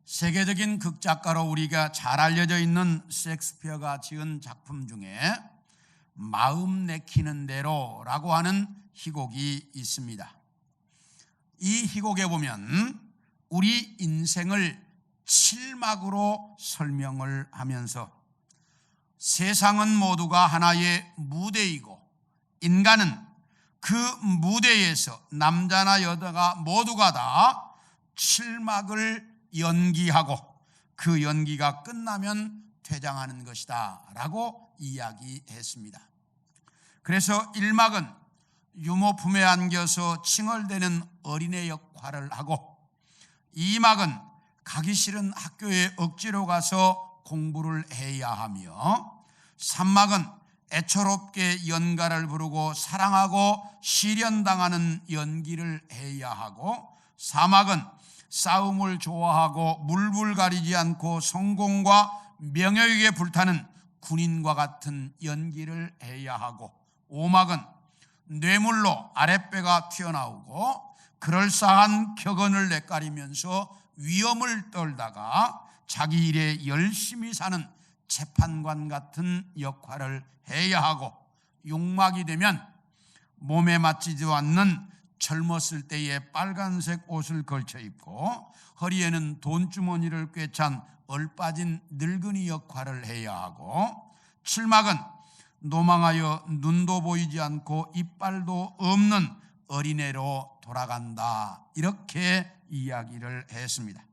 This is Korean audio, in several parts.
세계적인 극작가로 우리가 잘 알려져 있는 셰익스피어가 지은 작품 중에 마음 내키는 대로라고 하는 희곡이 있습니다. 이 희곡에 보면 우리 인생을 7막으로 설명을 하면서 세상은 모두가 하나의 무대이고 인간은 그 무대에서 남자나 여자가 모두가 다 7막을 연기하고 그 연기가 끝나면 퇴장하는 것이다 라고 이야기했습니다. 그래서 1막은 유모품에 안겨서 칭얼대는 어린애 역할을 하고 2막은 가기 싫은 학교에 억지로 가서 공부를 해야 하며 3막은 애처롭게 연가를 부르고 사랑하고 시련당하는 연기를 해야 하고 4막은 싸움을 좋아하고 물불 가리지 않고 성공과 명예욕에 불타는 군인과 같은 연기를 해야 하고 5막은 뇌물로 아랫배가 튀어나오고 그럴싸한 격언을 내까리면서 위험을 떨다가 자기 일에 열심히 사는 재판관 같은 역할을 해야 하고 6막이 되면 몸에 맞지도 않는 젊었을 때의 빨간색 옷을 걸쳐 입고 허리에는 돈주머니를 꿰찬 얼빠진 늙은이 역할을 해야 하고 7막은 노망하여 눈도 보이지 않고 이빨도 없는 어린애로 돌아간다 이렇게 이야기를 했습니다.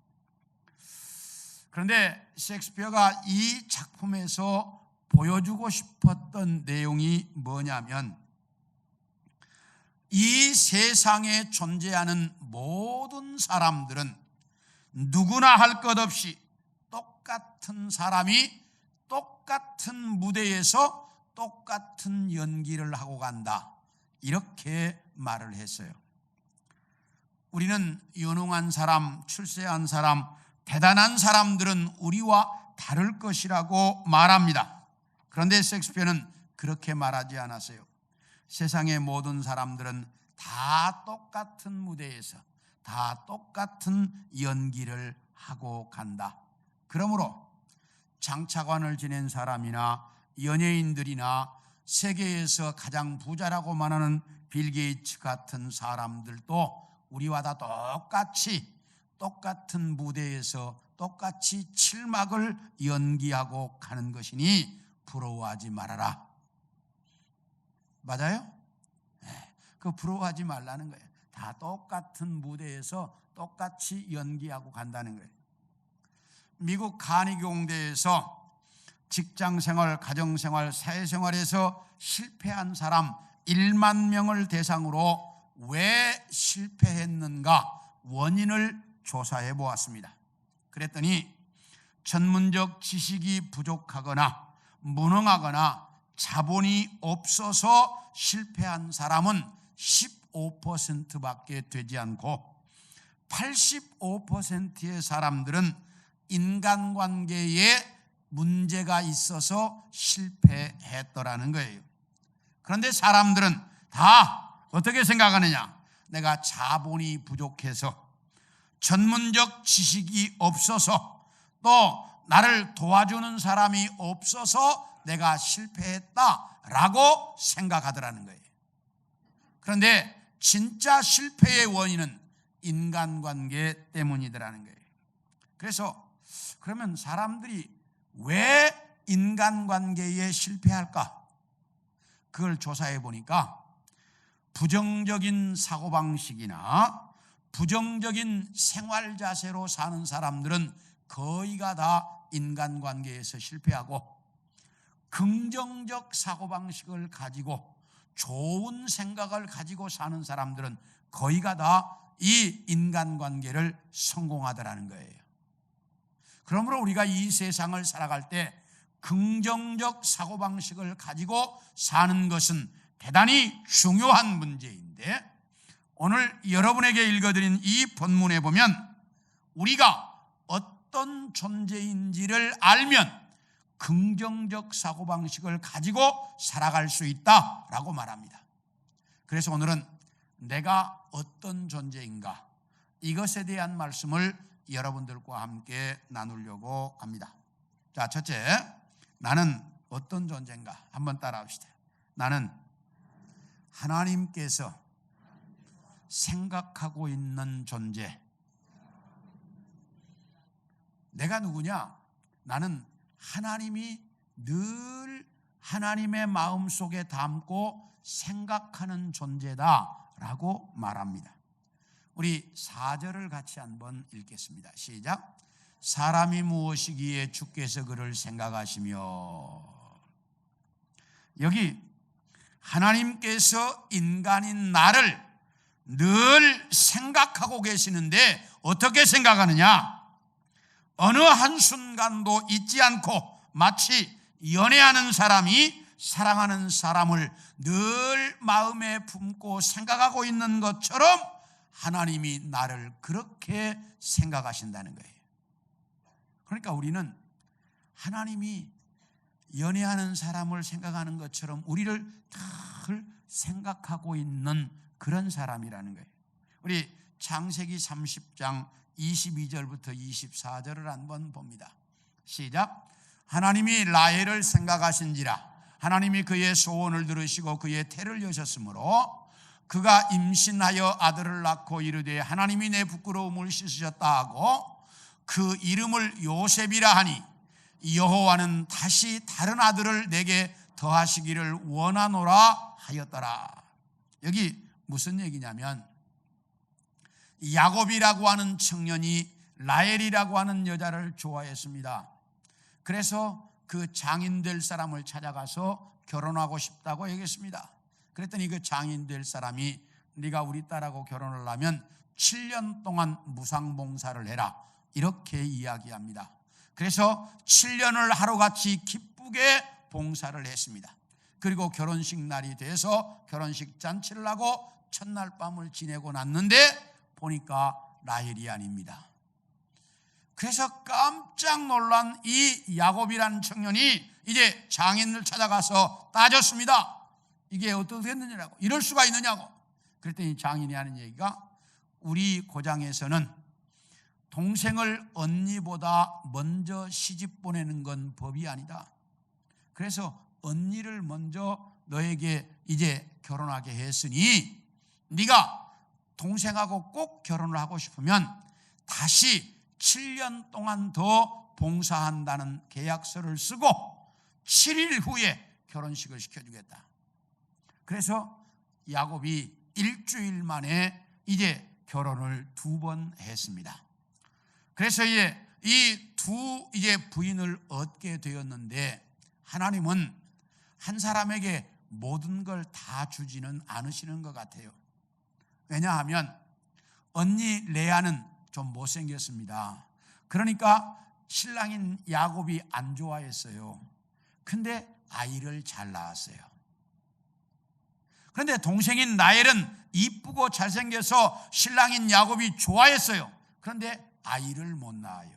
그런데 셰익스피어가 이 작품에서 보여주고 싶었던 내용이 뭐냐면 이 세상에 존재하는 모든 사람들은 누구나 할 것 없이 똑같은 사람이 똑같은 무대에서 똑같은 연기를 하고 간다 이렇게 말을 했어요. 우리는 유능한 사람, 출세한 사람, 대단한 사람들은 우리와 다를 것이라고 말합니다. 그런데 셰익스피어는 그렇게 말하지 않았어요. 세상의 모든 사람들은 다 똑같은 무대에서 다 똑같은 연기를 하고 간다. 그러므로 장차관을 지낸 사람이나 연예인들이나 세계에서 가장 부자라고 말하는 빌 게이츠 같은 사람들도 우리와 다 똑같은 무대에서 똑같이 7막을 연기하고 가는 것이니 부러워하지 말아라. 맞아요? 네, 그 부러워하지 말라는 거예요. 다 똑같은 무대에서 똑같이 연기하고 간다는 거예요. 미국 카니기 공대에서 직장생활, 가정생활, 사회생활에서 실패한 사람 1만 명을 대상으로 왜 실패했는가 원인을 조사해 보았습니다. 그랬더니 전문적 지식이 부족하거나 무능하거나 자본이 없어서 실패한 사람은 15%밖에 되지 않고 85%의 사람들은 인간관계에 문제가 있어서 실패했더라는 거예요. 그런데 사람들은 다 어떻게 생각하느냐? 내가 자본이 부족해서 전문적 지식이 없어서 또 나를 도와주는 사람이 없어서 내가 실패했다라고 생각하더라는 거예요. 그런데 진짜 실패의 원인은 인간관계 때문이더라는 거예요. 그래서 그러면 사람들이 왜 인간관계에 실패할까? 그걸 조사해 보니까 부정적인 사고방식이나 부정적인 생활 자세로 사는 사람들은 거의가 다 인간관계에서 실패하고 긍정적 사고방식을 가지고 좋은 생각을 가지고 사는 사람들은 거의가 다 이 인간관계를 성공하더라는 거예요. 그러므로 우리가 이 세상을 살아갈 때 긍정적 사고방식을 가지고 사는 것은 대단히 중요한 문제인데 오늘 여러분에게 읽어드린 이 본문에 보면 우리가 어떤 존재인지를 알면 긍정적 사고방식을 가지고 살아갈 수 있다라고 말합니다. 그래서 오늘은 내가 어떤 존재인가 이것에 대한 말씀을 여러분들과 함께 나누려고 합니다. 자, 첫째, 나는 어떤 존재인가? 한번 따라합시다. 나는 하나님께서 생각하고 있는 존재. 내가 누구냐? 나는 하나님이 늘 하나님의 마음속에 담고 생각하는 존재다라고 말합니다. 우리 4절을 같이 한번 읽겠습니다. 시작. 사람이 무엇이기에 주께서 그를 생각하시며. 여기 하나님께서 인간인 나를 늘 생각하고 계시는데 어떻게 생각하느냐? 어느 한순간도 잊지 않고 마치 연애하는 사람이 사랑하는 사람을 늘 마음에 품고 생각하고 있는 것처럼 하나님이 나를 그렇게 생각하신다는 거예요. 그러니까 우리는 하나님이 연애하는 사람을 생각하는 것처럼 우리를 늘 생각하고 있는 그런 사람이라는 거예요. 우리 창세기 30장 22절부터 24절을 한번 봅니다. 시작. 하나님이 라헬을 생각하신지라 하나님이 그의 소원을 들으시고 그의 태를 여셨으므로 그가 임신하여 아들을 낳고 이르되 하나님이 내 부끄러움을 씻으셨다 하고 그 이름을 요셉이라 하니 여호와는 다시 다른 아들을 내게 더하시기를 원하노라 하였더라. 여기 무슨 얘기냐면 야곱이라고 하는 청년이 라헬이라고 하는 여자를 좋아했습니다. 그래서 그 장인 될 사람을 찾아가서 결혼하고 싶다고 얘기했습니다. 그랬더니 그 장인 될 사람이 네가 우리 딸하고 결혼을 하면 7년 동안 무상봉사를 해라 이렇게 이야기합니다. 그래서 7년을 하루같이 기쁘게 봉사를 했습니다. 그리고 결혼식 날이 돼서 결혼식 잔치를 하고 첫날 밤을 지내고 났는데 보니까 라헬이 아닙니다. 그래서 깜짝 놀란 이 야곱이라는 청년이 이제 장인을 찾아가서 따졌습니다. 이게 어떻게 됐느냐고, 이럴 수가 있느냐고. 그랬더니 장인이 하는 얘기가 우리 고장에서는 동생을 언니보다 먼저 시집 보내는 건 법이 아니다. 그래서 언니를 먼저 너에게 이제 결혼하게 했으니 네가 동생하고 꼭 결혼을 하고 싶으면 다시 7년 동안 더 봉사한다는 계약서를 쓰고 7일 후에 결혼식을 시켜주겠다. 그래서 야곱이 일주일 만에 이제 결혼을 2번 했습니다. 그래서 이제 이 두 부인을 얻게 되었는데 하나님은 한 사람에게 모든 걸 다 주지는 않으시는 것 같아요. 왜냐하면 언니 레아는 좀 못생겼습니다. 그러니까 신랑인 야곱이 안 좋아했어요. 근데 아이를 잘 낳았어요. 그런데 동생인 라헬은 이쁘고 잘생겨서 신랑인 야곱이 좋아했어요. 그런데 아이를 못 낳아요.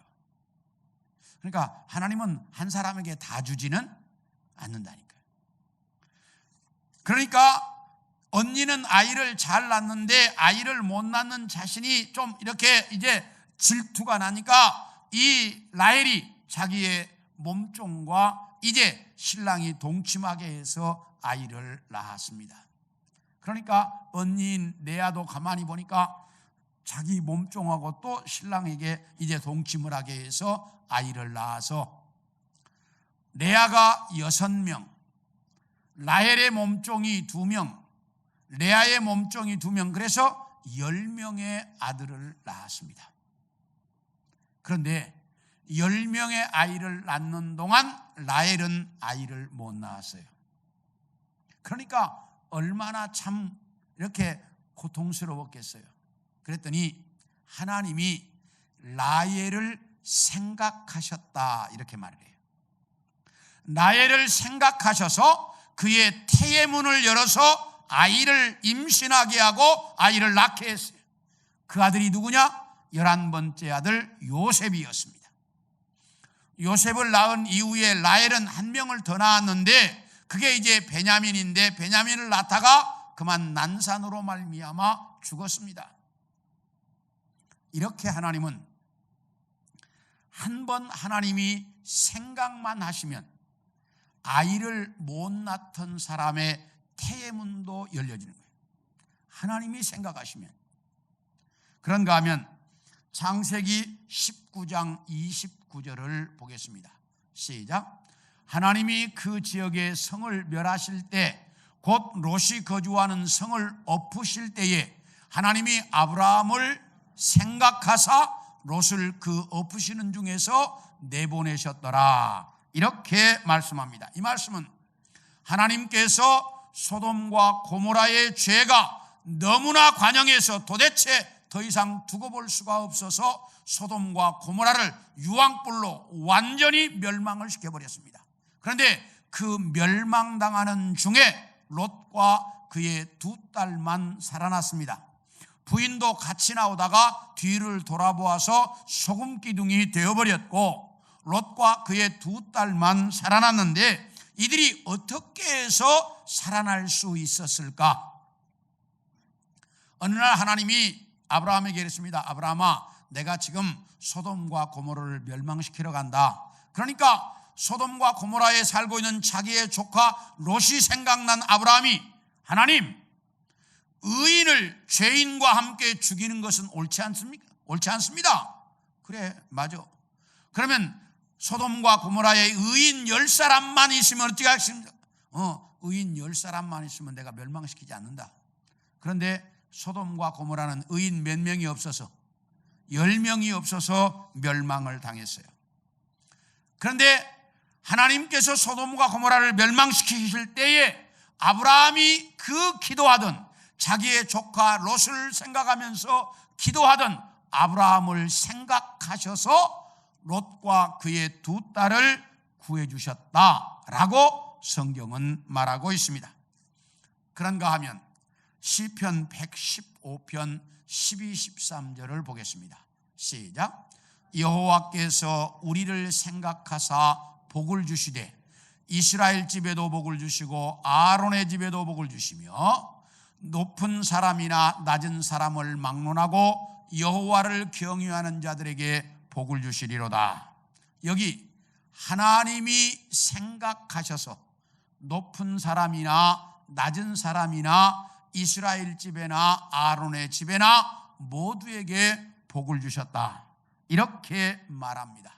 그러니까 하나님은 한 사람에게 다 주지는 않는다니까요. 그러니까 언니는 아이를 잘 낳는데 아이를 못 낳는 자신이 좀 이렇게 이제 질투가 나니까 이 라헬이 자기의 몸종과 이제 신랑이 동침하게 해서 아이를 낳았습니다. 그러니까 언니인 레아도 가만히 보니까 자기 몸종하고 또 신랑에게 이제 동침을 하게 해서 아이를 낳아서 레아가 6명, 라헬의 몸종이 2명, 레아의 몸종이 2명, 그래서 10명의 아들을 낳았습니다. 그런데 10명의 아이를 낳는 동안 라헬은 아이를 못 낳았어요. 그러니까 얼마나 참 이렇게 고통스러웠겠어요. 그랬더니 하나님이 라헬을 생각하셨다 이렇게 말을 해요. 라헬을 생각하셔서 그의 태의 문을 열어서 아이를 임신하게 하고 아이를 낳게 했어요. 그 아들이 누구냐? 11번째 아들 요셉이었습니다. 요셉을 낳은 이후에 라헬은 한 명을 더 낳았는데 그게 이제 베냐민인데 베냐민을 낳다가 그만 난산으로 말미암아 죽었습니다. 이렇게 하나님은 한번 하나님이 생각만 하시면 아이를 못 낳던 사람의 태의 문도 열려지는 거예요. 하나님이 생각하시면. 그런가 하면 창세기 19장 29절을 보겠습니다. 시작. 하나님이 그 지역의 성을 멸하실 때 곧 롯이 거주하는 성을 엎으실 때에 하나님이 아브라함을 생각하사 롯을 그 엎으시는 중에서 내보내셨더라. 이렇게 말씀합니다. 이 말씀은 하나님께서 소돔과 고모라의 죄가 너무나 관영해서 도대체 더 이상 두고 볼 수가 없어서 소돔과 고모라를 유황불로 완전히 멸망을 시켜버렸습니다. 그런데 그 멸망당하는 중에 롯과 그의 두 딸만 살아났습니다. 부인도 같이 나오다가 뒤를 돌아보아서 소금기둥이 되어버렸고 롯과 그의 두 딸만 살아났는데 이들이 어떻게 해서 살아날 수 있었을까? 어느 날 하나님이 아브라함에게 이랬습니다. 아브라함아, 내가 지금 소돔과 고모라를 멸망시키러 간다. 그러니까 소돔과 고모라에 살고 있는 자기의 조카 롯이 생각난 아브라함이 하나님, 의인을 죄인과 함께 죽이는 것은 옳지 않습니까? 옳지 않습니다. 그래, 맞아. 그러면 소돔과 고모라에 의인 10사람만 있으면 어떻게 하십니까? 의인 10사람만 있으면 내가 멸망시키지 않는다. 그런데 소돔과 고모라는 의인 몇 명이 없어서 10명이 없어서 멸망을 당했어요. 그런데 하나님께서 소돔과 고모라를 멸망시키실 때에 아브라함이 그 기도하던 자기의 조카 롯을 생각하면서 기도하던 아브라함을 생각하셔서 롯과 그의 두 딸을 구해주셨다라고 성경은 말하고 있습니다. 그런가 하면 시편 115편 12, 13절을 보겠습니다. 시작. 여호와께서 우리를 생각하사 복을 주시되 이스라엘 집에도 복을 주시고 아론의 집에도 복을 주시며 높은 사람이나 낮은 사람을 막론하고 여호와를 경유하는 자들에게 복을 주시리로다. 여기 하나님이 생각하셔서 높은 사람이나 낮은 사람이나 이스라엘 집에나 아론의 집에나 모두에게 복을 주셨다. 이렇게 말합니다.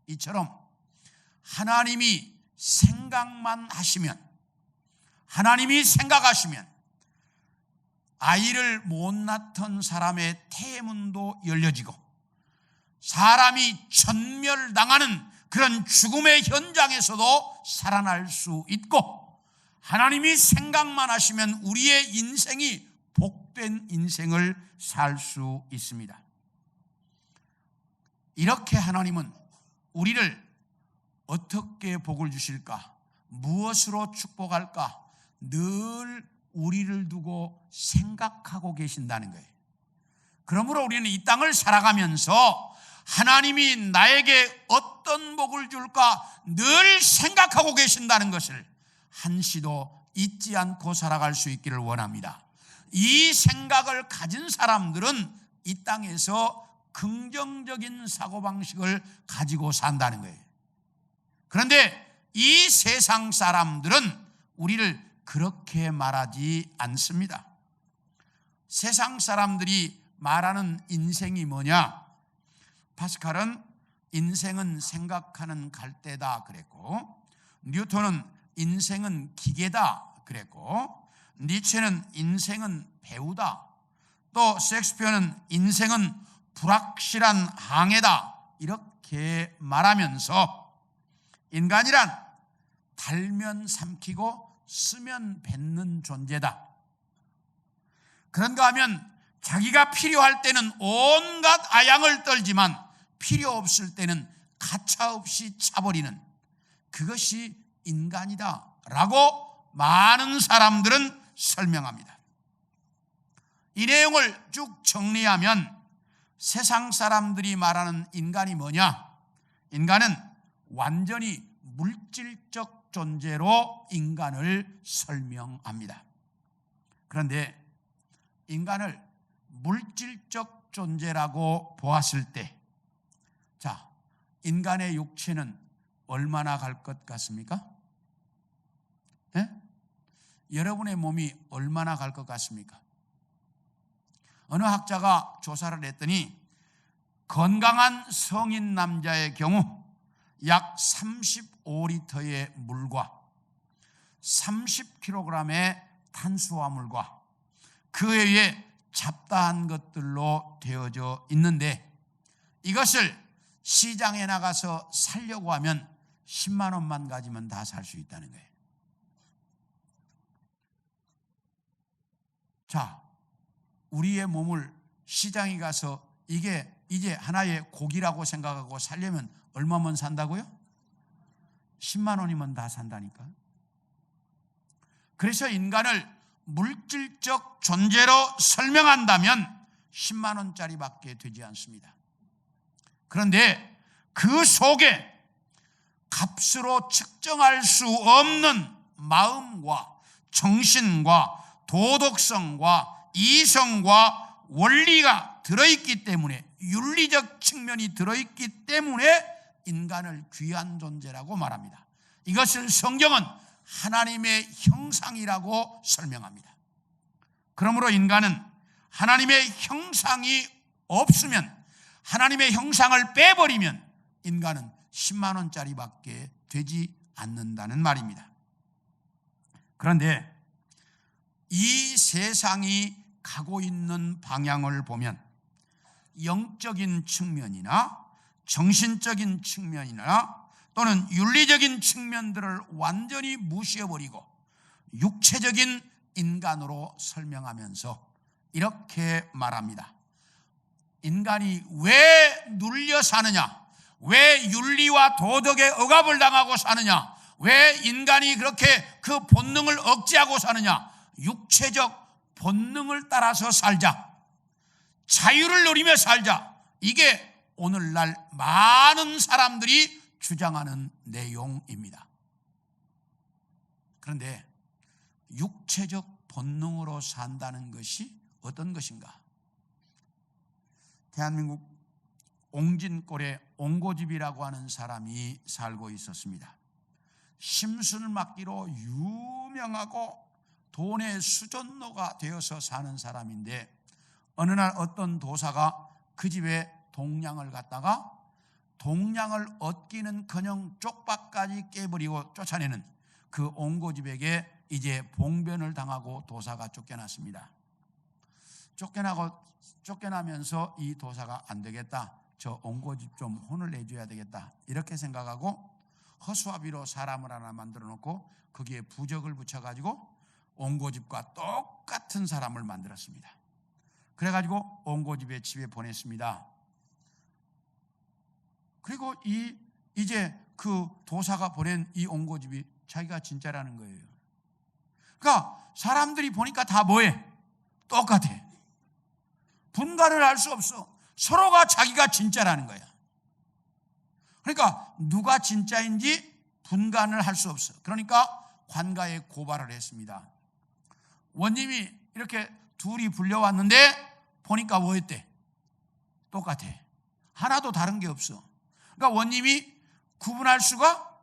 이처럼 하나님이 생각만 하시면, 하나님이 생각하시면 아이를 못 낳던 사람의 태문도 열려지고 사람이 전멸당하는 그런 죽음의 현장에서도 살아날 수 있고, 하나님이 생각만 하시면 우리의 인생이 복된 인생을 살 수 있습니다. 이렇게 하나님은 우리를 어떻게 복을 주실까? 무엇으로 축복할까? 늘 우리를 두고 생각하고 계신다는 거예요. 그러므로 우리는 이 땅을 살아가면서 하나님이 나에게 어떤 복을 줄까 늘 생각하고 계신다는 것을 한시도 잊지 않고 살아갈 수 있기를 원합니다. 이 생각을 가진 사람들은 이 땅에서 긍정적인 사고방식을 가지고 산다는 거예요. 그런데 이 세상 사람들은 우리를 그렇게 말하지 않습니다. 세상 사람들이 말하는 인생이 뭐냐? 파스칼은 인생은 생각하는 갈대다 그랬고, 뉴턴은 인생은 기계다 그랬고, 니체는 인생은 배우다, 또 셰익스피어는 인생은 불확실한 항해다 이렇게 말하면서 인간이란 달면 삼키고 쓰면 뱉는 존재다. 그런가 하면 자기가 필요할 때는 온갖 아양을 떨지만 필요 없을 때는 가차없이 차버리는 그것이 인간이다 라고 많은 사람들은 설명합니다. 이 내용을 쭉 정리하면 세상 사람들이 말하는 인간이 뭐냐? 인간은 완전히 물질적 존재로 인간을 설명합니다. 그런데 인간을 물질적 존재라고 보았을 때, 자, 인간의 육체는 얼마나 갈 것 같습니까? 예? 여러분의 몸이 얼마나 갈 것 같습니까? 어느 학자가 조사를 했더니 건강한 성인 남자의 경우 약 35리터의 물과 30kg의 탄수화물과 그 외에 잡다한 것들로 되어져 있는데 이것을 시장에 나가서 살려고 하면 10만 원만 가지면 다 살 수 있다는 거예요. 자, 우리의 몸을 시장에 가서 이게 이제 하나의 고기라고 생각하고 살려면 얼마면 산다고요? 10만 원이면 다 산다니까. 그래서 인간을 물질적 존재로 설명한다면 10만 원짜리밖에 되지 않습니다. 그런데 그 속에 값으로 측정할 수 없는 마음과 정신과 도덕성과 이성과 원리가 들어있기 때문에, 윤리적 측면이 들어있기 때문에 인간을 귀한 존재라고 말합니다. 이것을 성경은 하나님의 형상이라고 설명합니다. 그러므로 인간은 하나님의 형상이 없으면, 하나님의 형상을 빼버리면 인간은 10만 원짜리밖에 되지 않는다는 말입니다. 그런데 이 세상이 가고 있는 방향을 보면 영적인 측면이나 정신적인 측면이나 또는 윤리적인 측면들을 완전히 무시해버리고 육체적인 인간으로 설명하면서 이렇게 말합니다. 인간이 왜 눌려 사느냐? 왜 윤리와 도덕에 억압을 당하고 사느냐? 왜 인간이 그렇게 그 본능을 억제하고 사느냐? 육체적 본능을 따라서 살자. 자유를 누리며 살자. 이게 오늘날 많은 사람들이 주장하는 내용입니다. 그런데 육체적 본능으로 산다는 것이 어떤 것인가? 대한민국 옹진골에 옹고집이라고 하는 사람이 살고 있었습니다. 심술 맡기로 유명하고 돈의 수전노가 되어서 사는 사람인데 어느 날 어떤 도사가 그 집에 동량을 갖다가 동량을 얻기는커녕 쪽박까지 깨버리고 쫓아내는 그 옹고집에게 이제 봉변을 당하고 도사가 쫓겨났습니다. 쫓겨나면서 이 도사가 안 되겠다, 저 옹고집 좀 혼을 내줘야 되겠다 이렇게 생각하고 허수아비로 사람을 하나 만들어 놓고 거기에 부적을 붙여가지고 옹고집과 똑같은 사람을 만들었습니다. 그래가지고 옹고집의 집에 보냈습니다. 그리고 이제 그 도사가 보낸 이 옹고집이 자기가 진짜라는 거예요. 그러니까 사람들이 보니까 다 뭐해? 똑같아. 분간을 할 수 없어. 서로가 자기가 진짜라는 거야. 그러니까 누가 진짜인지 분간을 할 수 없어. 그러니까 관가에 고발을 했습니다. 원님이 이렇게 둘이 불려왔는데 보니까 뭐였대? 똑같아. 하나도 다른 게 없어. 그러니까 원님이 구분할 수가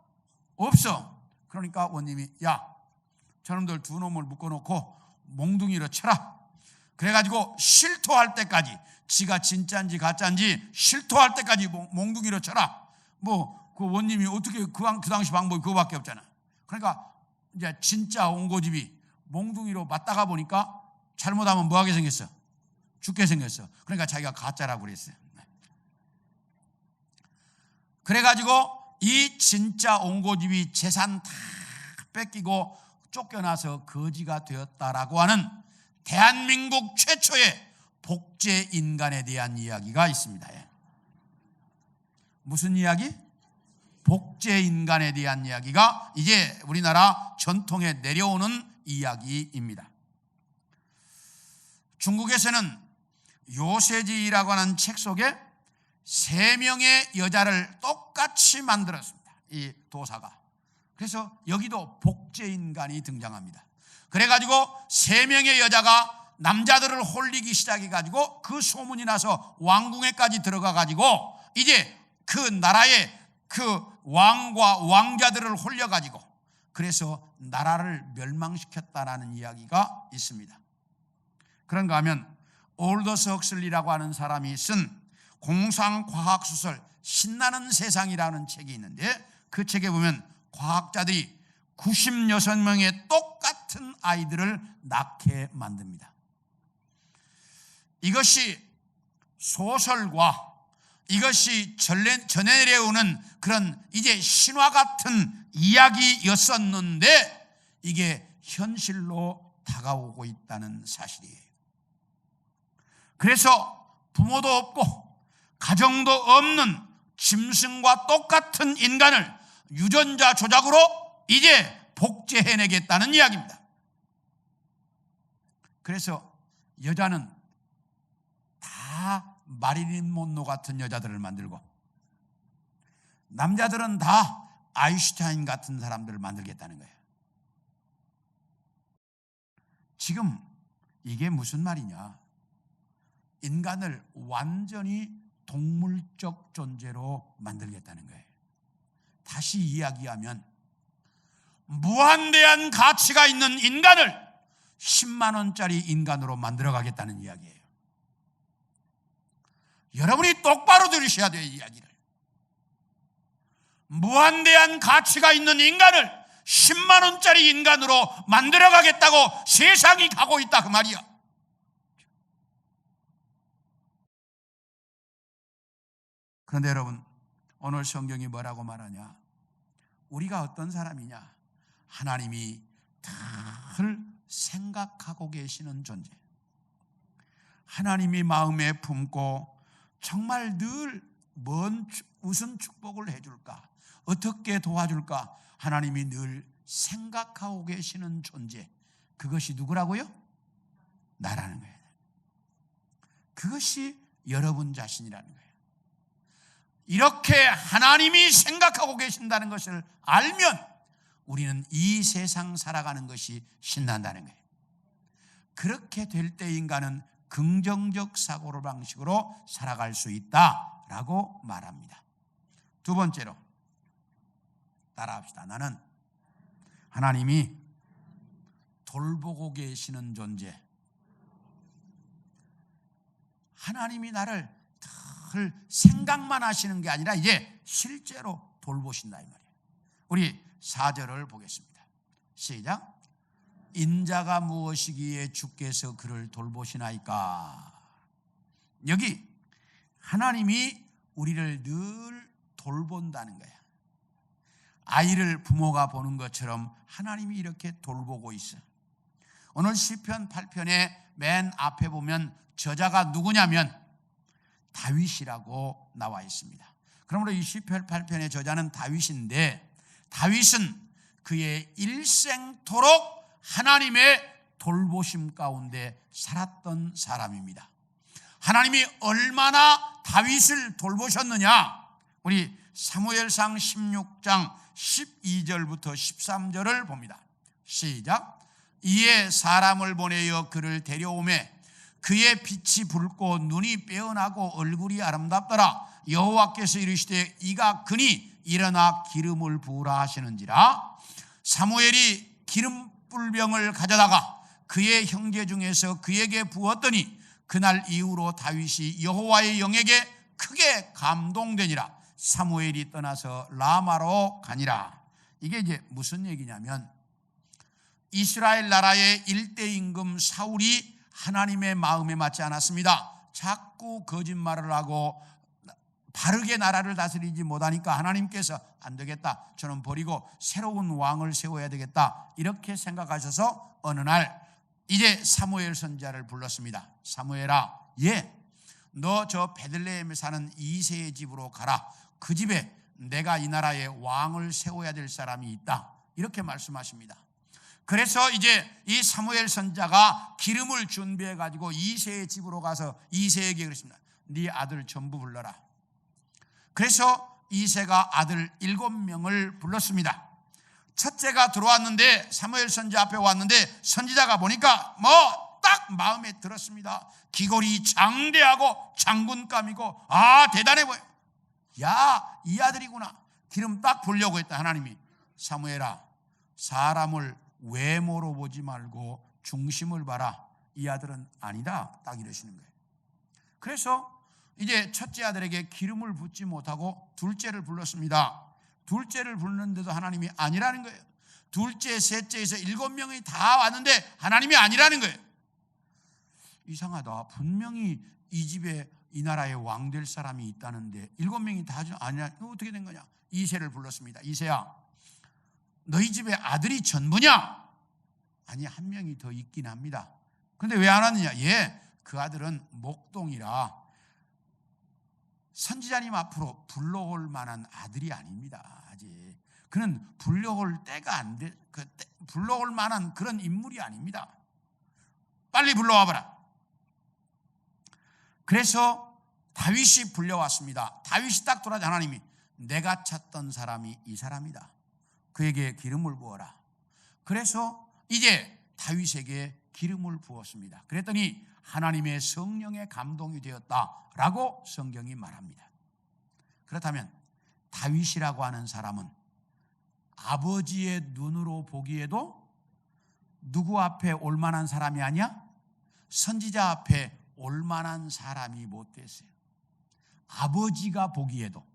없어. 그러니까 원님이 야, 저놈들 두 놈을 묶어놓고 몽둥이로 쳐라. 그래가지고 실토할 때까지, 지가 진짜인지 가짜인지 실토할 때까지 몽둥이로 쳐라. 그 원님이 어떻게 그 당시 방법이 그거밖에 없잖아. 그러니까 이제 진짜 옹고집이 몽둥이로 맞다가 보니까 잘못하면 뭐하게 생겼어? 죽게 생겼어. 그러니까 자기가 가짜라고 그랬어요. 그래가지고 이 진짜 옹고집이 재산 다 뺏기고 쫓겨나서 거지가 되었다라고 하는 대한민국 최초의 복제 인간에 대한 이야기가 있습니다. 무슨 이야기? 복제 인간에 대한 이야기가 이제 우리나라 전통에 내려오는 이야기입니다. 중국에서는 요세지라고 하는 책 속에 3명의 여자를 똑같이 만들었습니다. 이 도사가. 그래서 여기도 복제 인간이 등장합니다. 그래가지고 3명의 여자가 남자들을 홀리기 시작해가지고 그 소문이 나서 왕궁에까지 들어가가지고 이제 그 나라의 그 왕과 왕자들을 홀려가지고 그래서 나라를 멸망시켰다라는 이야기가 있습니다. 그런가 하면 올더스 헉슬리라고 하는 사람이 쓴 공상과학소설 신나는 세상이라는 책이 있는데 그 책에 보면 과학자들이 96명의 똑같은 아이들을 낳게 만듭니다. 이것이 소설과 이것이 전해내려오는 그런 이제 신화 같은 이야기였었는데 이게 현실로 다가오고 있다는 사실이에요. 그래서 부모도 없고 가정도 없는 짐승과 똑같은 인간을 유전자 조작으로 이제 복제해내겠다는 이야기입니다. 그래서 여자는 다 마릴린 mon로 같은 여자들을 만들고 남자들은 다 아인슈타인 같은 사람들을 만들겠다는 거예요. 지금 이게 무슨 말이냐? 인간을 완전히 동물적 존재로 만들겠다는 거예요. 다시 이야기하면 무한대한 가치가 있는 인간을 10만 원짜리 인간으로 만들어가겠다는 이야기예요. 여러분이 똑바로 들으셔야 돼요. 이 이야기를. 무한대한 가치가 있는 인간을 10만 원짜리 인간으로 만들어가겠다고 세상이 가고 있다 그 말이야. 그런데 여러분, 오늘 성경이 뭐라고 말하냐? 우리가 어떤 사람이냐? 하나님이 늘 생각하고 계시는 존재, 하나님이 마음에 품고 정말 늘 무슨 축복을 해줄까, 어떻게 도와줄까 하나님이 늘 생각하고 계시는 존재, 그것이 누구라고요? 나라는 거예요. 그것이 여러분 자신이라는 거예요. 이렇게 하나님이 생각하고 계신다는 것을 알면 우리는 이 세상 살아가는 것이 신난다는 거예요. 그렇게 될 때 인간은 긍정적 사고 방식으로 살아갈 수 있다라고 말합니다. 두 번째로 따라합시다. 나는 하나님이 돌보고 계시는 존재, 하나님이 나를 늘 생각만 하시는 게 아니라 이제 실제로 돌보신다 이 말이에요. 우리 4절을 보겠습니다. 시작. 인자가 무엇이기에 주께서 그를 돌보시나이까. 여기 하나님이 우리를 늘 돌본다는 거야. 아이를 부모가 보는 것처럼 하나님이 이렇게 돌보고 있어. 오늘 시편 8편의 맨 앞에 보면 저자가 누구냐면 다윗이라고 나와 있습니다. 그러므로 이 시편 8편의 저자는 다윗인데, 다윗은 그의 일생토록 하나님의 돌보심 가운데 살았던 사람입니다. 하나님이 얼마나 다윗을 돌보셨느냐? 우리 사무엘상 16장 12절부터 13절을 봅니다. 시작. 이에 사람을 보내어 그를 데려오매 그의 빛이 붉고 눈이 빼어나고 얼굴이 아름답더라. 여호와께서 이르시되 이가 그니 일어나 기름을 부으라 하시는지라. 사무엘이 기름불병을 가져다가 그의 형제 중에서 그에게 부었더니 그날 이후로 다윗이 여호와의 영에게 크게 감동되니라. 사무엘이 떠나서 라마로 가니라. 이게 이제 무슨 얘기냐면 이스라엘 나라의 일대 임금 사울이 하나님의 마음에 맞지 않았습니다. 자꾸 거짓말을 하고 바르게 나라를 다스리지 못하니까 하나님께서 안 되겠다, 저는 버리고 새로운 왕을 세워야 되겠다 이렇게 생각하셔서 어느 날 이제 사무엘 선지자를 불렀습니다. 사무엘아, 너 저 베들레헴에 사는 이새의 집으로 가라. 그 집에 내가 이 나라에 왕을 세워야 될 사람이 있다, 이렇게 말씀하십니다. 그래서 이제 이 사무엘 선지자가 기름을 준비해 가지고 이새의 집으로 가서 이새에게 그랬습니다. 네 아들 전부 불러라. 그래서 이새가 아들 7명을 불렀습니다. 첫째가 들어왔는데 사무엘 선지자 앞에 왔는데 선지자가 보니까 딱 마음에 들었습니다. 귀걸이 장대하고 장군감이고 대단해 보여. 야, 이 아들이구나. 기름 딱 부으려고 했다. 하나님이 사무엘아, 사람을 외모로 보지 말고 중심을 봐라. 이 아들은 아니다. 딱 이러시는 거예요. 그래서 이제 첫째 아들에게 기름을 붓지 못하고 둘째를 불렀습니다. 둘째를 부르는데도 하나님이 아니라는 거예요. 둘째, 셋째에서 7명이 다 왔는데 하나님이 아니라는 거예요. 이상하다. 분명히 이 집에 이 나라에 왕 될 사람이 있다는데 7명이 다 아니야. 어떻게 된 거냐? 이새를 불렀습니다. 이새야, 너희 집에 아들이 전부냐? 아니, 한 명이 더 있긴 합니다. 그런데 왜 안 왔느냐? 그 아들은 목동이라 선지자님 앞으로 불러올 만한 아들이 아닙니다. 아직 그는 불러올 때가 안 돼. 불러올 만한 그런 인물이 아닙니다. 빨리 불러와봐라. 그래서 다윗이 불려왔습니다. 다윗이 딱 돌아자 하나님이 내가 찾던 사람이 이 사람이다. 그에게 기름을 부어라. 그래서 이제 다윗에게 기름을 부었습니다. 그랬더니 하나님의 성령의 감동이 되었다라고 성경이 말합니다. 그렇다면 다윗이라고 하는 사람은 아버지의 눈으로 보기에도 누구 앞에 올 만한 사람이 아니야? 선지자 앞에 올 만한 사람이 못 됐어요. 아버지가 보기에도.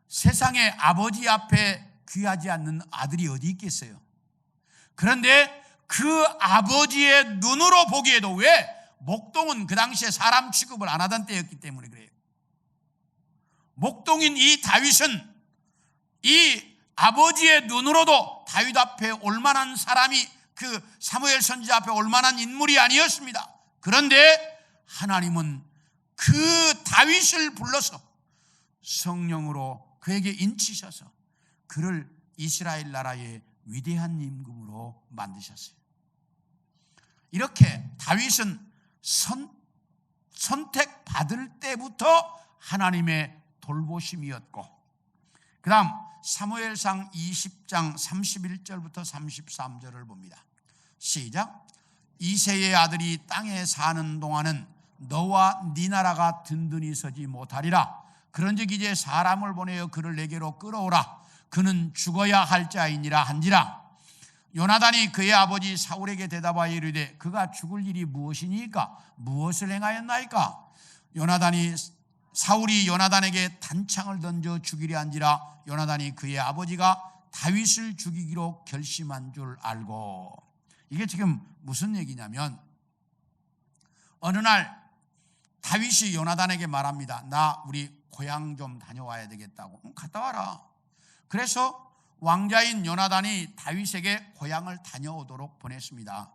세상에 아버지 앞에 귀하지 않는 아들이 어디 있겠어요? 그런데 그 아버지의 눈으로 보기에도, 왜? 목동은 그 당시에 사람 취급을 안 하던 때였기 때문에 그래요. 목동인 이 다윗은 이 아버지의 눈으로도 다윗 앞에 올 만한 사람이, 그 사무엘 선지자 앞에 올 만한 인물이 아니었습니다. 그런데 하나님은 그 다윗을 불러서 성령으로 그에게 인치셔서 그를 이스라엘 나라의 위대한 임금으로 만드셨어요. 이렇게 다윗은 선택받을 때부터 하나님의 돌보심이었고, 그 다음 사무엘상 20장 31절부터 33절을 봅니다. 시작. 이새의 아들이 땅에 사는 동안은 너와 네 나라가 든든히 서지 못하리라. 그런즉 이제 사람을 보내어 그를 내게로 끌어오라. 그는 죽어야 할 자이니라 한지라. 요나단이 그의 아버지 사울에게 대답하여 이르되 그가 죽을 일이 무엇이니까? 무엇을 행하였나이까? 사울이 요나단에게 단창을 던져 죽이려 한지라. 요나단이 그의 아버지가 다윗을 죽이기로 결심한 줄 알고. 이게 지금 무슨 얘기냐면, 어느 날 다윗이 요나단에게 말합니다. 나 우리 고향 좀 다녀와야 되겠다고. 갔다 와라. 그래서 왕자인 요나단이 다윗에게 고향을 다녀오도록 보냈습니다.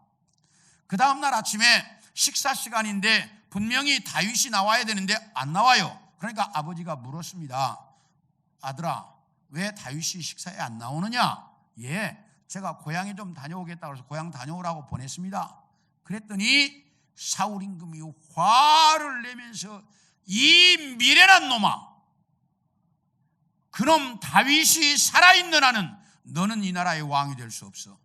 그 다음날 아침에 식사 시간인데 분명히 다윗이 나와야 되는데 안 나와요. 그러니까 아버지가 물었습니다. 아들아, 왜 다윗이 식사에 안 나오느냐? 제가 고향에 좀 다녀오겠다고 해서 고향 다녀오라고 보냈습니다. 그랬더니 사울 임금이 화를 내면서 이 미련한 놈아, 그놈 다윗이 살아있는 한은 너는 이 나라의 왕이 될 수 없어.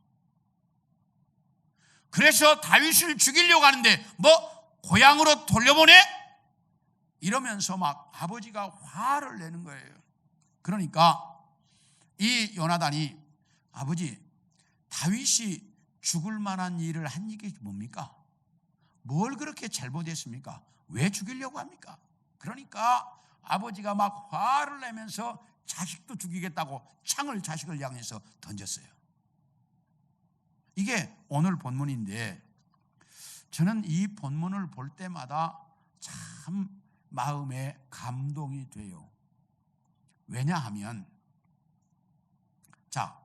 그래서 다윗을 죽이려고 하는데 뭐 고향으로 돌려보내? 이러면서 막 아버지가 화를 내는 거예요. 그러니까 이 요나단이 아버지, 다윗이 죽을 만한 일을 한 이게 뭡니까? 뭘 그렇게 잘못했습니까? 왜 죽이려고 합니까? 그러니까 아버지가 막 화를 내면서 자식도 죽이겠다고 창을 자식을 향해서 던졌어요. 이게 오늘 본문인데, 저는 이 본문을 볼 때마다 참 마음에 감동이 돼요. 왜냐하면, 자,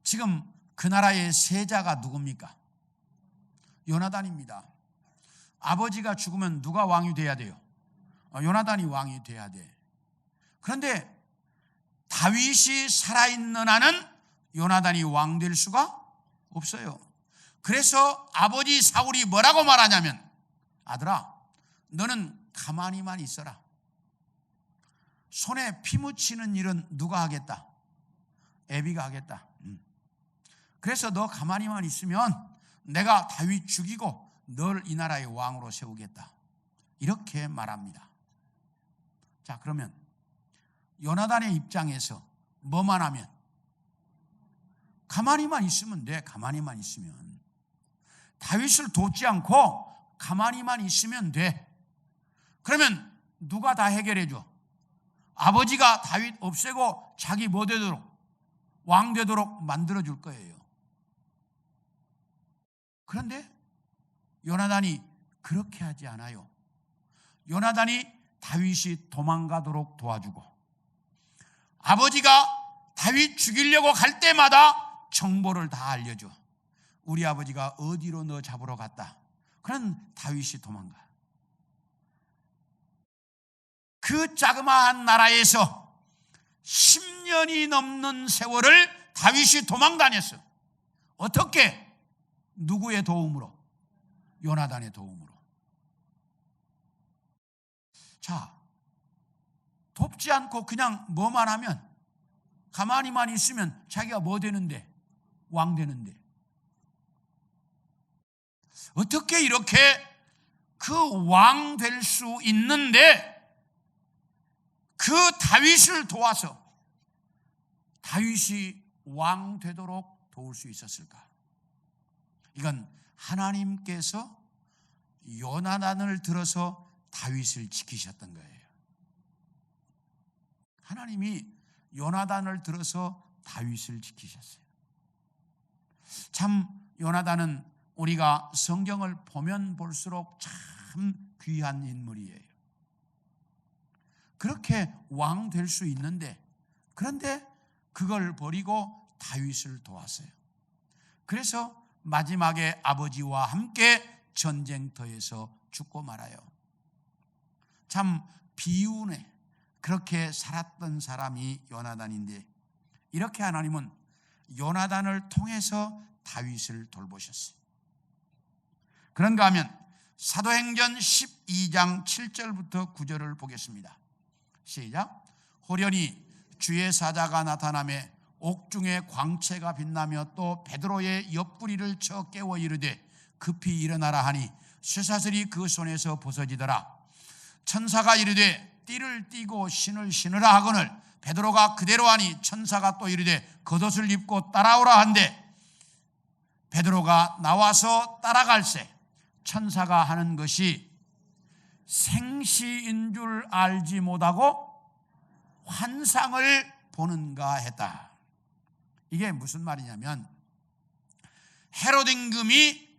지금 그 나라의 세자가 누굽니까? 요나단입니다. 아버지가 죽으면 누가 왕이 돼야 돼요? 요나단이 왕이 돼야 돼. 그런데 다윗이 살아있는 한은 요나단이 왕 될 수가 없어요. 그래서 아버지 사울이 뭐라고 말하냐면, 아들아, 너는 가만히만 있어라. 손에 피 묻히는 일은 누가 하겠다? 애비가 하겠다. 그래서 너 가만히만 있으면 내가 다윗 죽이고 널 이 나라의 왕으로 세우겠다. 이렇게 말합니다. 자, 그러면 요나단의 입장에서 뭐만 하면? 가만히만 있으면 돼. 가만히만 있으면. 다윗을 돕지 않고 가만히만 있으면 돼. 그러면 누가 다 해결해 줘? 아버지가 다윗 없애고 자기 뭐 되도록? 왕 되도록 만들어 줄 거예요. 그런데 요나단이 그렇게 하지 않아요. 요나단이 다윗이 도망가도록 도와주고, 아버지가 다윗 죽이려고 갈 때마다 정보를 다 알려줘. 우리 아버지가 어디로 너 잡으러 갔다. 그럼 다윗이 도망가. 그 자그마한 나라에서 10년이 넘는 세월을 다윗이 도망 다녔어. 어떻게? 누구의 도움으로? 요나단의 도움으로. 자, 돕지 않고 그냥 뭐만 하면, 가만히만 있으면 자기가 뭐 되는데? 왕 되는데. 어떻게 이렇게 그 왕 될 수 있는데 그 다윗을 도와서 다윗이 왕 되도록 도울 수 있었을까? 이건 하나님께서 요나단을 들어서 다윗을 지키셨던 거예요. 하나님이 요나단을 들어서 다윗을 지키셨어요. 참 요나단은 우리가 성경을 보면 볼수록 참 귀한 인물이에요. 그렇게 왕 될 수 있는데, 그런데 그걸 버리고 다윗을 도왔어요. 그래서 마지막에 아버지와 함께 전쟁터에서 죽고 말아요. 참 비운에 그렇게 살았던 사람이 요나단인데, 이렇게 하나님은 요나단을 통해서 다윗을 돌보셨어요. 그런가 하면 사도행전 12장 7절부터 9절을 보겠습니다. 시작. 호련히 주의 사자가 나타나매 옥중에 광채가 빛나며 또 베드로의 옆구리를 쳐 깨워 이르되 급히 일어나라 하니 쇠사슬이 그 손에서 벗어지더라. 천사가 이르되 띠를 띠고 신을 신으라 하거늘 베드로가 그대로 하니 천사가 또 이르되 겉옷을 입고 따라오라 한대 베드로가 나와서 따라갈새 천사가 하는 것이 생시인 줄 알지 못하고 환상을 보는가 했다. 이게 무슨 말이냐면, 헤롯 임금이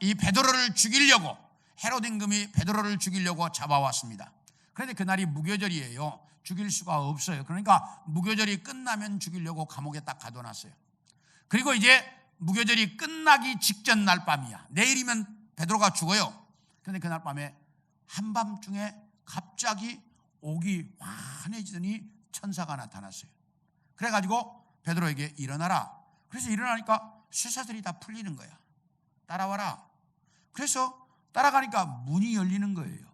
이 베드로를 죽이려고, 헤롯 임금이 베드로를 죽이려고 잡아왔습니다. 그런데 그날이 무교절이에요. 죽일 수가 없어요. 그러니까 무교절이 끝나면 죽이려고 감옥에 딱 가둬놨어요. 그리고 이제 무교절이 끝나기 직전 날 밤이야. 내일이면 베드로가 죽어요. 그런데 그날 밤에 한밤중에 갑자기 옥이 환해지더니 천사가 나타났어요. 그래가지고 베드로에게 일어나라. 그래서 일어나니까 쇠사슬이 다 풀리는 거야. 따라와라. 그래서 따라가니까 문이 열리는 거예요.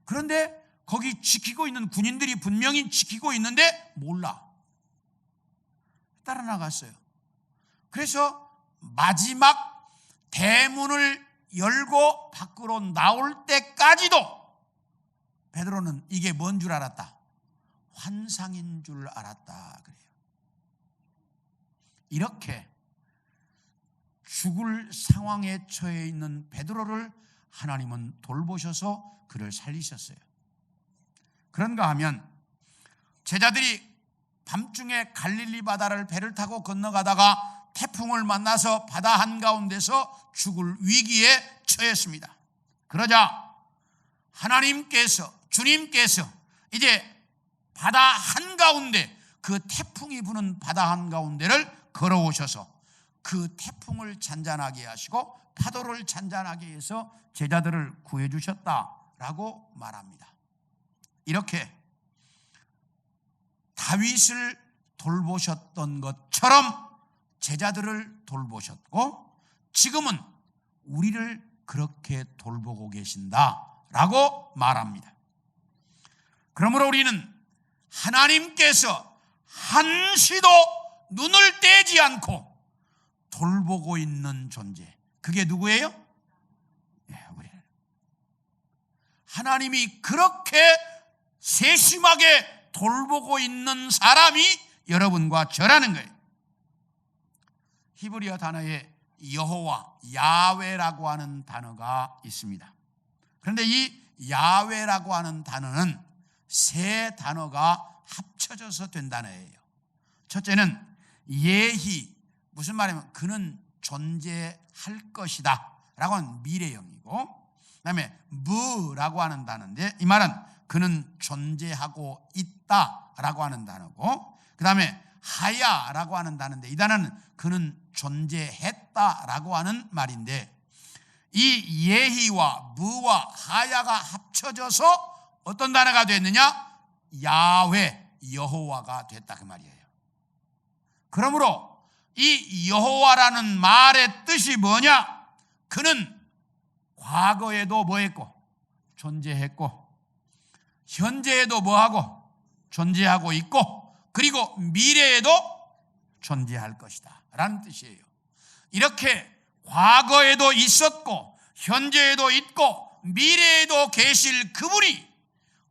그런데 거기 지키고 있는 군인들이 분명히 지키고 있는데 몰라. 따라 나갔어요. 그래서 마지막 대문을 열고 밖으로 나올 때까지도 베드로는 이게 뭔 줄 알았다? 환상인 줄 알았다 그래요. 이렇게 죽을 상황에 처해 있는 베드로를 하나님은 돌보셔서 그를 살리셨어요. 그런가 하면 제자들이 밤중에 갈릴리 바다를 배를 타고 건너가다가 태풍을 만나서 바다 한가운데서 죽을 위기에 처했습니다. 그러자 주님께서 이제 바다 한가운데, 그 태풍이 부는 바다 한가운데를 걸어오셔서 그 태풍을 잔잔하게 하시고 파도를 잔잔하게 해서 제자들을 구해 주셨다라고 말합니다. 이렇게 다윗을 돌보셨던 것처럼 제자들을 돌보셨고 지금은 우리를 그렇게 돌보고 계신다라고 말합니다. 그러므로 우리는 하나님께서 한시도 눈을 떼지 않고 돌보고 있는 존재, 그게 누구예요? 우리는. 하나님이 그렇게 세심하게 돌보고 있는 사람이 여러분과 저라는 거예요. 히브리어 단어에 여호와, 야훼라고 하는 단어가 있습니다. 그런데 이 야훼라고 하는 단어는 세 단어가 합쳐져서 된 단어예요. 첫째는 예히, 무슨 말이냐면 그는 존재할 것이다 라고 하는 미래형이고, 그 다음에 무라고 하는 단어인데 이 말은 그는 존재하고 있다 라고 하는 단어고, 그 다음에 하야라고 하는 단어인데 이 단어는 그는 존재했다 라고 하는 말인데, 이 예히와 무와 하야가 합쳐져서 어떤 단어가 됐느냐? 야훼, 여호와가 됐다 그 말이에요. 그러므로 이 여호와라는 말의 뜻이 뭐냐? 그는 과거에도 뭐했고 존재했고, 현재에도 뭐하고 존재하고 있고, 그리고 미래에도 존재할 것이다 라는 뜻이에요. 이렇게 과거에도 있었고 현재에도 있고 미래에도 계실 그분이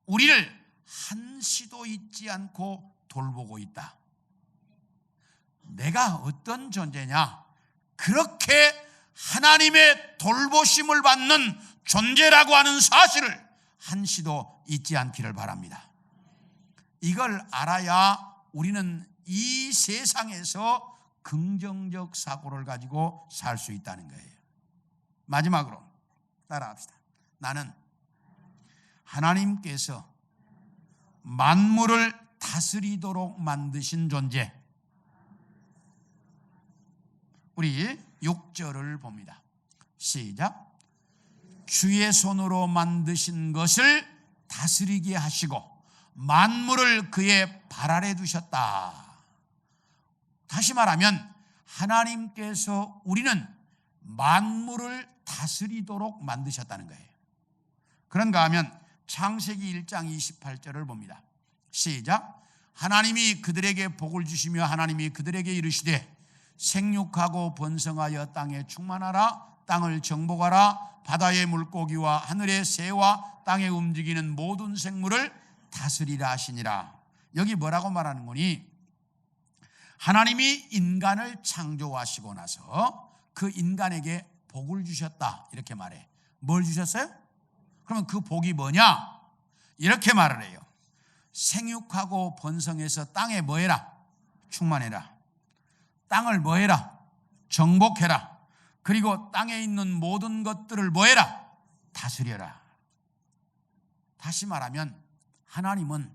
우리를 한시도 잊지 않고 돌보고 있다. 내가 어떤 존재냐? 그렇게 하나님의 돌보심을 받는 존재라고 하는 사실을 한시도 잊지 않기를 바랍니다. 이걸 알아야 우리는 이 세상에서 긍정적 사고를 가지고 살 수 있다는 거예요. 마지막으로 따라합시다. 나는 하나님께서 만물을 다스리도록 만드신 존재. 우리 6절을 봅니다. 시작. 주의 손으로 만드신 것을 다스리게 하시고 만물을 그의 발 아래 두셨다. 다시 말하면 하나님께서 우리는 만물을 다스리도록 만드셨다는 거예요. 그런가 하면 창세기 1장 28절을 봅니다. 시작. 하나님이 그들에게 복을 주시며 하나님이 그들에게 이르시되 생육하고 번성하여 땅에 충만하라. 땅을 정복하라. 바다의 물고기와 하늘의 새와 땅에 움직이는 모든 생물을 다스리라 하시니라. 여기 뭐라고 말하는 거니? 하나님이 인간을 창조하시고 나서 그 인간에게 복을 주셨다 이렇게 말해. 뭘 주셨어요? 그러면 그 복이 뭐냐? 이렇게 말을 해요. 생육하고 번성해서 땅에 뭐해라? 충만해라. 땅을 뭐해라? 정복해라. 그리고 땅에 있는 모든 것들을 뭐해라? 다스려라. 다시 말하면 하나님은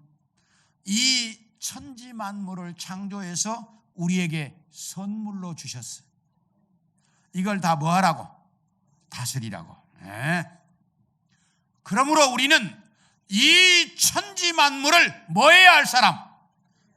이 천지 만물을 창조해서 우리에게 선물로 주셨어요. 이걸 다 뭐하라고? 다스리라고. 네. 그러므로 우리는 이 천지 만물을 뭐해야 할 사람?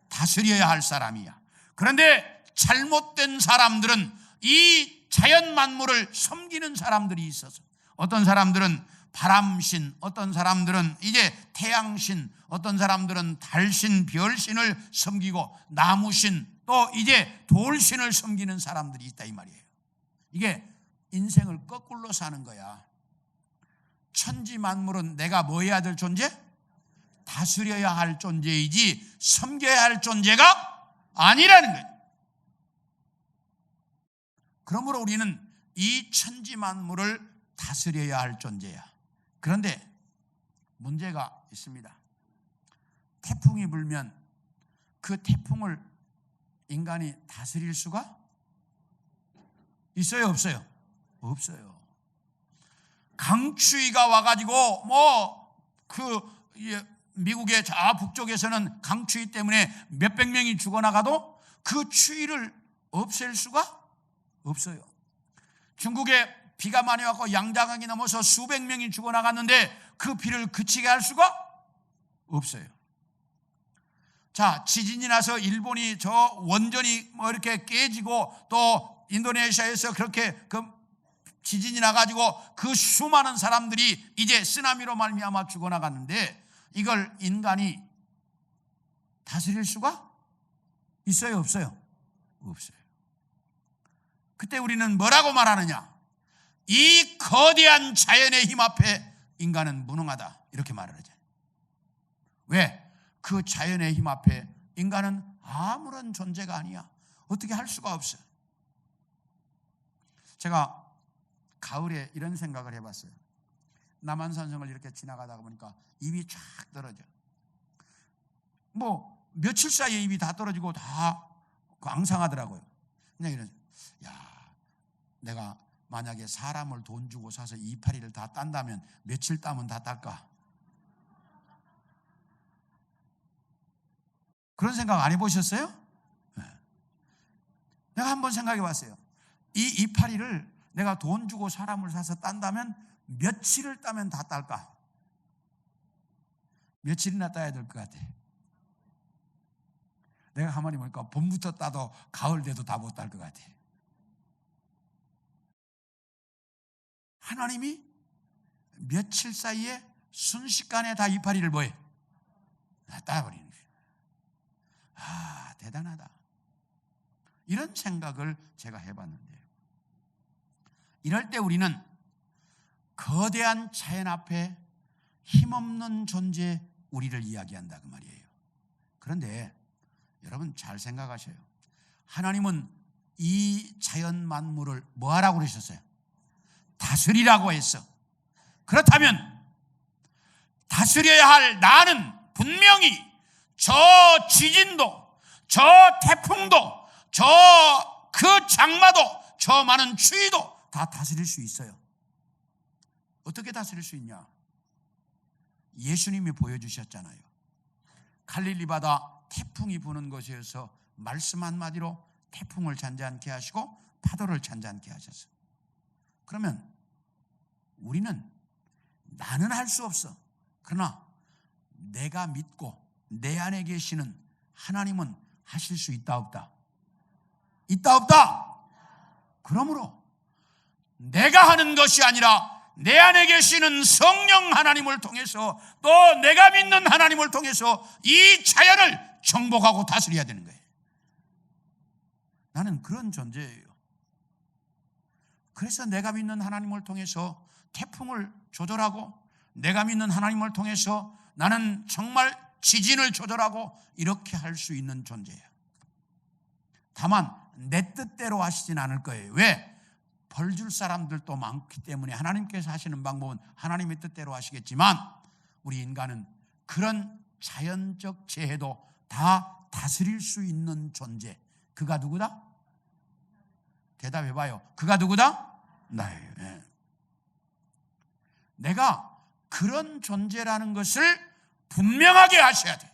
다스려야 할 사람이야. 그런데 잘못된 사람들은 이 자연 만물을 섬기는 사람들이 있어서, 어떤 사람들은 바람신, 어떤 사람들은 이제 태양신, 어떤 사람들은 달신, 별신을 섬기고 나무신, 또 이제 돌신을 섬기는 사람들이 있다 이 말이에요. 이게 인생을 거꾸로 사는 거야. 천지 만물은 내가 뭐 해야 될 존재? 다스려야 할 존재이지 섬겨야 할 존재가 아니라는 거예요. 그러므로 우리는 이 천지 만물을 다스려야 할 존재야. 그런데 문제가 있습니다. 태풍이 불면 그 태풍을 인간이 다스릴 수가 있어요, 없어요? 없어요. 강추위가 와가지고 미국의 저 북쪽에서는 강추위 때문에 몇백 명이 죽어나가도 그 추위를 없앨 수가 없어요. 중국에 비가 많이 왔고 양자강이 넘어서 수백 명이 죽어나갔는데 그 비를 그치게 할 수가 없어요. 자, 지진이 나서 일본이 저 원전이 이렇게 깨지고 또 인도네시아에서 그렇게 지진이 나가지고 그 수많은 사람들이 이제 쓰나미로 말미암아 죽어나갔는데 이걸 인간이 다스릴 수가 있어요, 없어요? 없어요. 그때 우리는 뭐라고 말하느냐? 이 거대한 자연의 힘 앞에 인간은 무능하다 이렇게 말을 하죠. 왜? 그 자연의 힘 앞에 인간은 아무런 존재가 아니야. 어떻게 할 수가 없어. 제가 가을에 이런 생각을 해봤어요. 남한산성을 이렇게 지나가다가 보니까 잎이 쫙 떨어져. 뭐 며칠 사이에 잎이 다 떨어지고 다 앙상하더라고요. 그냥 이런, 야, 내가 만약에 사람을 돈 주고 사서 이파리를 다 딴다면 며칠 따면 다 딸까? 그런 생각 안 해보셨어요? 네. 내가 한번 생각해 봤어요. 이 이파리를 내가 돈 주고 사람을 사서 딴다면 며칠을 따면 다 딸까? 며칠이나 따야 될 것 같아. 내가 가만히 보니까 봄부터 따도 가을 돼도 다 못 딸 것 같아. 하나님이 며칠 사이에 순식간에 다 이파리를 뭐해? 다 따버리는 거예요. 아, 대단하다. 이런 생각을 제가 해봤는데요. 이럴 때 우리는 거대한 자연 앞에 힘없는 존재 우리를 이야기한다 그 말이에요. 그런데 여러분 잘 생각하셔요. 하나님은 이 자연 만물을 뭐 하라고 그러셨어요? 다스리라고 했어. 그렇다면 다스려야 할 나는 분명히 저 지진도, 저 태풍도, 저 그 장마도, 저 많은 추위도 다 다스릴 수 있어요. 어떻게 다스릴 수 있냐? 예수님이 보여주셨잖아요. 갈릴리 바다 태풍이 부는 곳에서 말씀 한마디로 태풍을 잔잔케 하시고 파도를 잔잔케 하셨어요. 그러면 우리는 나는 할 수 없어. 그러나 내가 믿고 내 안에 계시는 하나님은 하실 수 있다 없다? 있다 없다? 그러므로 내가 하는 것이 아니라 내 안에 계시는 성령 하나님을 통해서 또 내가 믿는 하나님을 통해서 이 자연을 정복하고 다스려야 되는 거예요. 나는 그런 존재예요. 그래서 내가 믿는 하나님을 통해서 태풍을 조절하고 내가 믿는 하나님을 통해서 나는 정말 지진을 조절하고 이렇게 할 수 있는 존재예요. 다만 내 뜻대로 하시진 않을 거예요. 왜? 벌 줄 사람들도 많기 때문에 하나님께서 하시는 방법은 하나님의 뜻대로 하시겠지만 우리 인간은 그런 자연적 재해도 다 다스릴 수 있는 존재. 그가 누구다? 대답해봐요. 그가 누구다? 나예요. 네. 내가 그런 존재라는 것을 분명하게 하셔야 돼.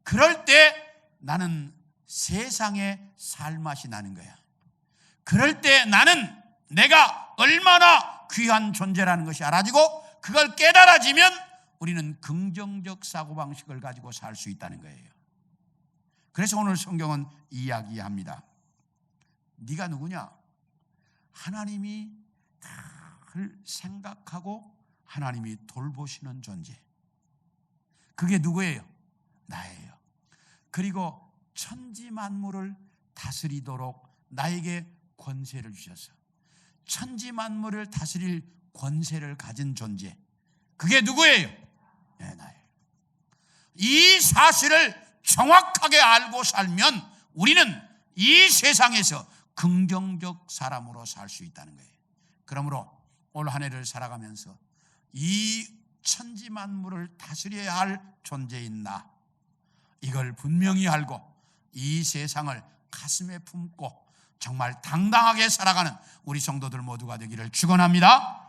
그럴 때 나는 세상의 살맛이 나는 거야. 그럴 때 나는 내가 얼마나 귀한 존재라는 것이 알아지고 그걸 깨달아지면 우리는 긍정적 사고방식을 가지고 살 수 있다는 거예요. 그래서 오늘 성경은 이야기합니다. 네가 누구냐? 하나님이 나를 생각하고 하나님이 돌보시는 존재. 그게 누구예요? 나예요. 그리고 천지 만물을 다스리도록 나에게 권세를 주셔서 천지 만물을 다스릴 권세를 가진 존재. 그게 누구예요? 네, 나예요. 이 사실을 정확하게 알고 살면 우리는 이 세상에서 긍정적 사람으로 살 수 있다는 거예요. 그러므로 올 한 해를 살아가면서 이 천지 만물을 다스려야 할 존재인 나, 이걸 분명히 알고 이 세상을 가슴에 품고 정말 당당하게 살아가는 우리 성도들 모두가 되기를 축원합니다.